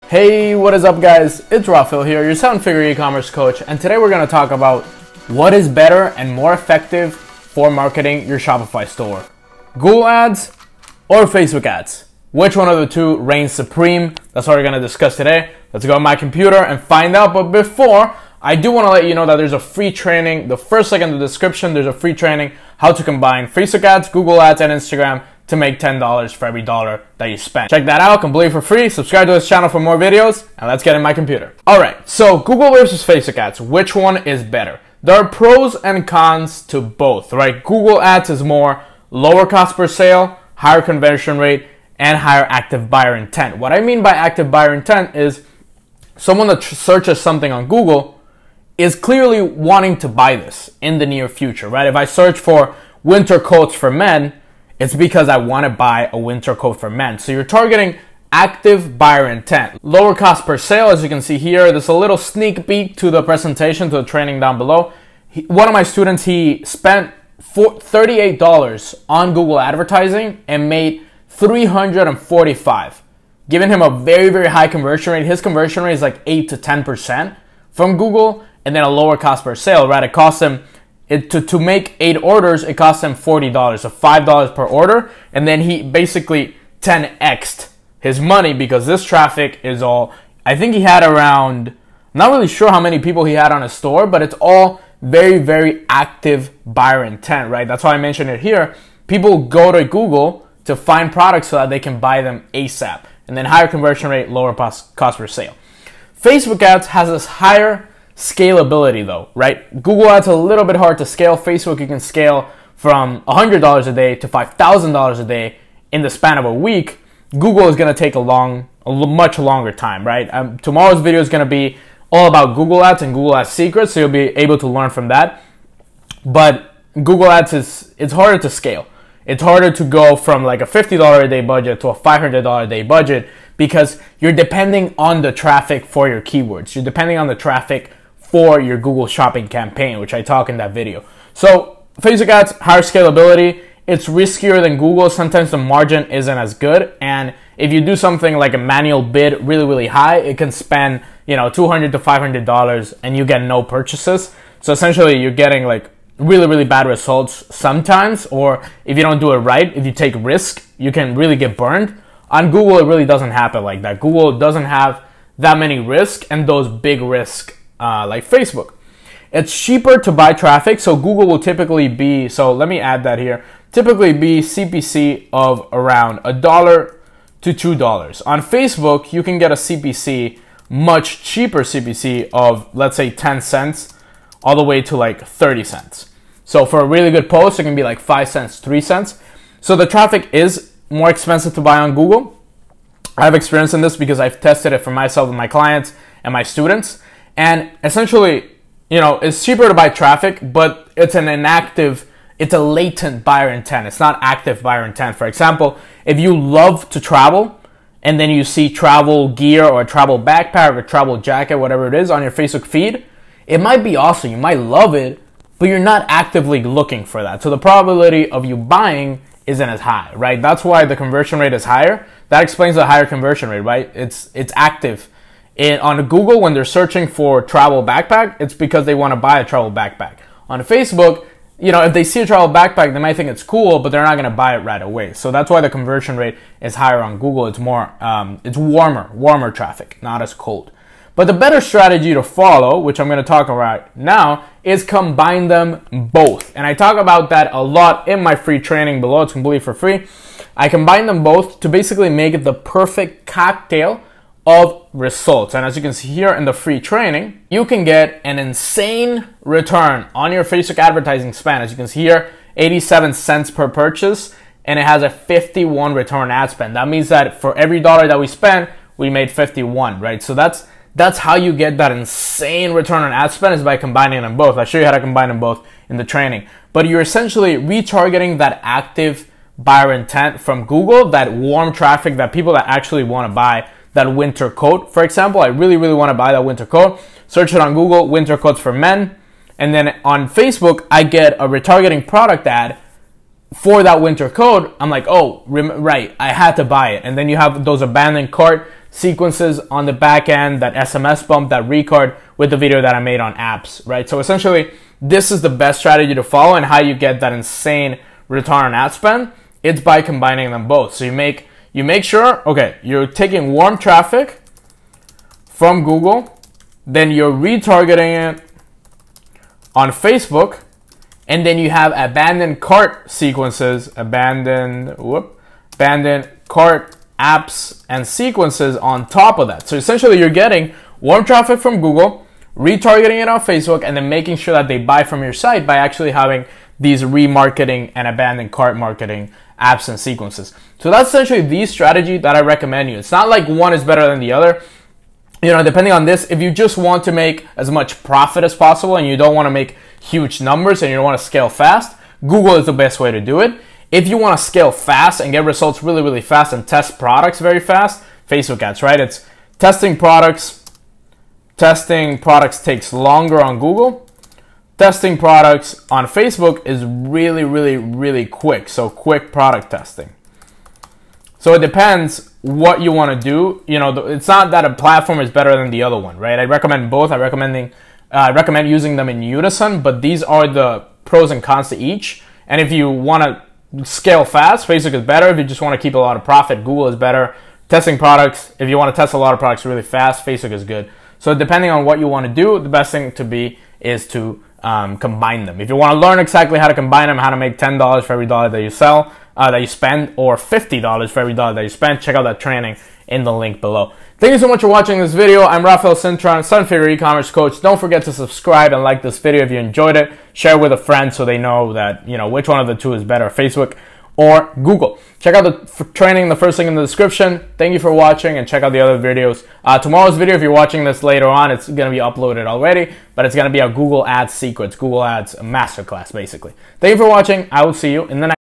Hey, what is up guys? It's Rafael here, your 7-figure e-commerce coach, and today we're going to talk about what is better and more effective for marketing your Shopify store. Google ads or Facebook ads? Which one of the two reigns supreme? That's what we're going to discuss today. Let's go on my computer and find out. But before, I do want to let you know that there's a free training. The first link in the description, there's a free training how to combine Facebook ads, Google ads, and Instagram to make $10 for every dollar that you spend. Check that out, completely for free. Subscribe to this channel for more videos, and let's get in my computer. All right, so Google versus Facebook ads, which one is better? There are pros and cons to both, right? Google ads is more lower cost per sale, higher conversion rate, and higher active buyer intent. What I mean by active buyer intent is someone that searches something on Google is clearly wanting to buy this in the near future, right? If I search for winter coats for men, it's because I want to buy a winter coat for men. So you're targeting active buyer intent. Lower cost per sale, as you can see here. There's a little sneak peek to the presentation, to the training down below. One of my students, he spent $38 on Google advertising and made $345, giving him a very, very high conversion rate. His conversion rate is like 8 to 10% from Google, and then a lower cost per sale, right? It costs him, to make 8 orders, it costs him $40, so $5 per order, and then he basically 10x'd his money because this traffic is all, I think he had around, I'm not really sure how many people he had on his store, but it's all very, very active buyer intent, right? That's why I mentioned it here. People go to Google to find products so that they can buy them ASAP, and then higher conversion rate, lower cost per sale. Facebook ads has this higher scalability though, right? Google ads a little bit hard to scale. Facebook, you can scale from $100 a day to $5,000 a day in the span of a week. Google is going to take a much longer time, right? Tomorrow's video is going to be all about Google ads and Google ads secrets, so you'll be able to learn from that. But Google ads it's harder to scale. It's harder to go from like a $50 a day budget to a $500 a day budget because you're depending on the traffic for your keywords. You're depending on the traffic for your Google shopping campaign, which I talk in that video. So Facebook ads, higher scalability. It's riskier than Google. Sometimes the margin isn't as good. And if you do something like a manual bid really, really high, it can spend, $200 to $500 and you get no purchases. So essentially you're getting like really, really bad results sometimes, or if you don't do it right, if you take risk, you can really get burned. On Google, it really doesn't happen like that. Google doesn't have that many risks and those big risks like Facebook. It's cheaper to buy traffic, so Google will typically be, so let me add that here, typically be CPC of around $1 to $2. On Facebook, you can get a CPC, much cheaper CPC of, let's say 10 cents, all the way to like 30 cents. So for a really good post, it can be like 5 cents, 3 cents. So the traffic is more expensive to buy on Google. I have experience in this because I've tested it for myself and my clients and my students. And essentially, it's cheaper to buy traffic, but it's it's a latent buyer intent. It's not active buyer intent. For example, if you love to travel and then you see travel gear or a travel backpack or travel jacket, whatever it is on your Facebook feed, it might be awesome. You might love it, but you're not actively looking for that. So the probability of you buying isn't as high, right? That's why the conversion rate is higher. That explains the higher conversion rate, right? It's active. On Google, when they're searching for travel backpack, it's because they want to buy a travel backpack. On Facebook, if they see a travel backpack, they might think it's cool, but they're not going to buy it right away. So that's why the conversion rate is higher on Google. It's more, it's warmer traffic, not as cold. But the better strategy to follow, which I'm going to talk about now, is combine them both. And I talk about that a lot in my free training below. It's completely for free. I combine them both to basically make it the perfect cocktail of results. And as you can see here in the free training, you can get an insane return on your Facebook advertising spend. As you can see here, 87 cents per purchase, and it has a 51 return ad spend. That means that for every dollar that we spend, we made 51, right? So that's how you get that insane return on ad spend, is by combining them both. I'll show you how to combine them both in the training. But you're essentially retargeting that active buyer intent from Google, that warm traffic, that people that actually want to buy that winter coat. For example, I really, really want to buy that winter coat. Search it on Google, winter coats for men. And then on Facebook, I get a retargeting product ad for that winter coat. I'm like, oh, right, I had to buy it. And then you have those abandoned cart sequences on the back end, that SMS bump, that recard with the video that I made on apps, right? So essentially, this is the best strategy to follow, and how you get that insane return on ad spend. It's by combining them both. So you make sure, okay, you're taking warm traffic from Google, then you're retargeting it on Facebook, and then you have abandoned cart sequences, abandoned cart apps and sequences on top of that. So essentially, you're getting warm traffic from Google, retargeting it on Facebook, and then making sure that they buy from your site by actually having these remarketing and abandoned cart marketing apps and sequences. So that's essentially the strategy that I recommend you. It's not like one is better than the other. You know, depending on this, if you just want to make as much profit as possible and you don't want to make huge numbers and you don't want to scale fast, Google is the best way to do it. If you want to scale fast and get results really, really fast and test products very fast, Facebook ads, right? It's testing products. Testing products takes longer on Google. Testing products on Facebook is really, really, really quick. So quick product testing. So it depends what you want to do. You know, it's not that a platform is better than the other one, right? I recommend both. I recommend using them in unison, but these are the pros and cons to each. And if you want to scale fast, Facebook is better. If you just want to keep a lot of profit, Google is better. Testing products, if you want to test a lot of products really fast, Facebook is good. So depending on what you want to do, the best thing to be is to combine them. If you want to learn exactly how to combine them, how to make $10 for every dollar that you sell, that you spend, or $50 for every dollar that you spend, check out that training in the link below. Thank you so much for watching this video. I'm Rafael Cintron, seven-figure e-commerce coach. Don't forget to subscribe and like this video if you enjoyed it. Share with a friend so they know that, you know, which one of the two is better, Facebook or Google. Check out the training, the first link in the description. Thank you for watching, and check out the other videos. Tomorrow's video, if you're watching this later on, it's going to be uploaded already, but it's going to be a Google Ads secrets, Google Ads masterclass, basically. Thank you for watching. I will see you in the next